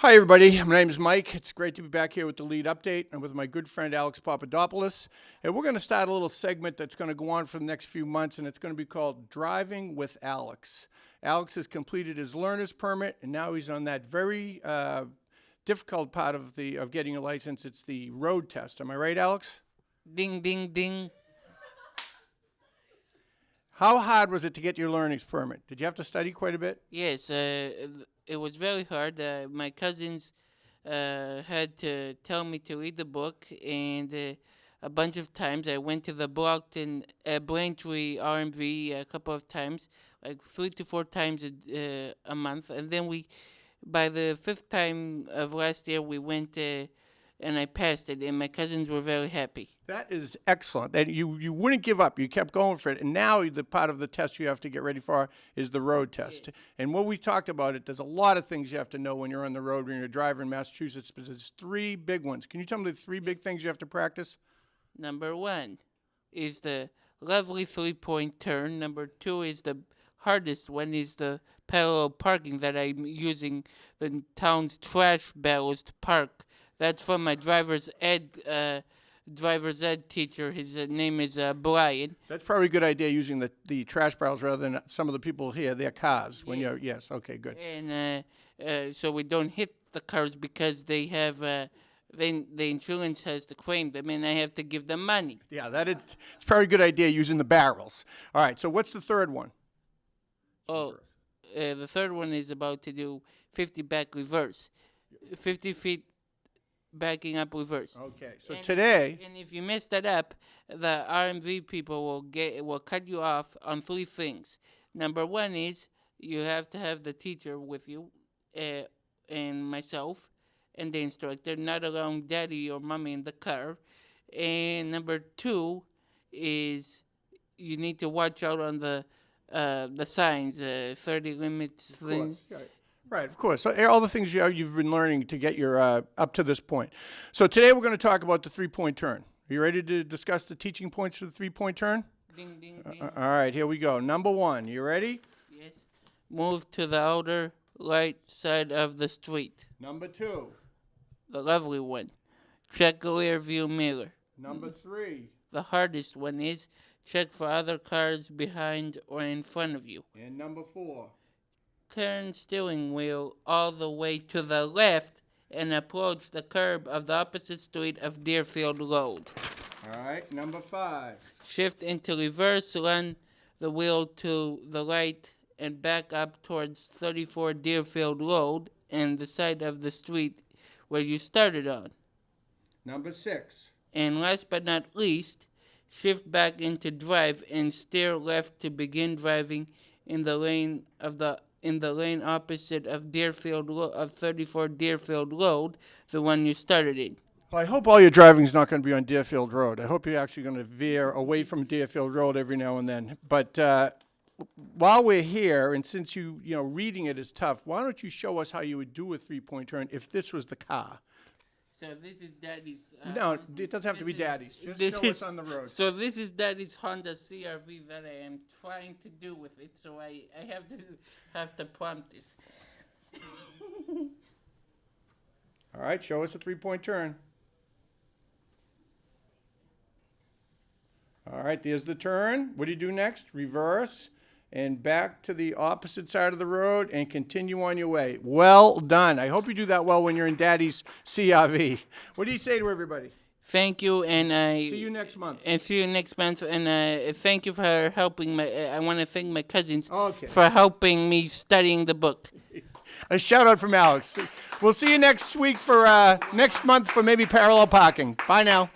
Hi, everybody. My name is Mike. It's great to be back here with the lead update and with my good friend Alex Papadopoulos. And we're going to start a little segment that's going to go on for the next few months, and it's going to be called Driving with Alex. Alex has completed his learner's permit, and now he's on that very difficult part of getting a license. It's the road test. Am I right, Alex? Ding, ding, ding. How hard was it to get your learner's permit? Did you have to study quite a bit? Yes, it was very hard. My cousins had to tell me to read the book, and a bunch of times I went to the Braintree RMV a couple of times, like 3 to 4 times a month. And then by the 5th time of last year, we went and I passed it, and my cousins were very happy. That is excellent. And you wouldn't give up. You kept going for it. And now the part of the test you have to get ready for is the road test. Yes. And what we talked about there's a lot of things you have to know when you're on the road, when you're a driver in Massachusetts, but there's 3 big ones. Can you tell me the 3 big things you have to practice? Number 1 is the lovely 3-point turn. Number 2 is the hardest one, is the parallel parking that I'm using the town's trash barrels to park. That's from my driver's ed teacher. His name is Brian. That's probably a good idea, using the trash barrels rather than some of the people here, their cars. When you're, yes, okay, good. And so we don't hit the cars because they have the insurance has to claim them, and I have to give them money. Yeah, it's probably a good idea using the barrels. All right, so what's the third one? The third one is about to do 50 back reverse, 50 feet backing up reverse. Okay, so today. And if you mess that up, the RMV people will cut you off on 3 things. Number 1 is you have to have the teacher with you, and myself, and the instructor, not allowing daddy or mommy in the car. And number 2 is you need to watch out on the signs, 30 limits thing. Right, of course. So all the things you've been learning to get your up to this point. So today we're going to talk about the 3-point turn. Are you ready to discuss the teaching points for the 3-point turn? Ding, ding, ding. All right, here we go. Number 1, you ready? Yes. Move to the outer right side of the street. Number 2. The lovely one. Check the rear view mirror. Number 3. The hardest one is check for other cars behind or in front of you. And number 4. Turn steering wheel all the way to the left and approach the curb of the opposite street of Deerfield Road. All right, number 5. Shift into reverse, run the wheel to the right and back up towards 34 Deerfield Road and the side of the street where you started on. Number 6. And last but not least, shift back into drive and steer left to begin driving in the lane opposite of 34 Deerfield Road, the one you started in. Well, I hope all your driving is not going to be on Deerfield Road. I hope you're actually going to veer away from Deerfield Road every now and then. But while we're here, and since reading it is tough, why don't you show us how you would do a 3-point turn if this was the car? So this is Daddy's. No, it doesn't have to be Daddy's. Just show us on the road. So this is Daddy's Honda CRV that I am trying to do with it. So I have to prompt this. All right, show us a 3-point turn. All right, there's the turn. What do you do next? Reverse and back to the opposite side of the road and continue on your way. Well done. I hope you do that well when you're in Daddy's CRV. What do you say to everybody? Thank you, and see you next month. And see you next month, and thank you for helping I want to thank my cousins for helping me studying the book. A shout out from Alex. We'll see you next week for next month for maybe parallel parking. Bye now.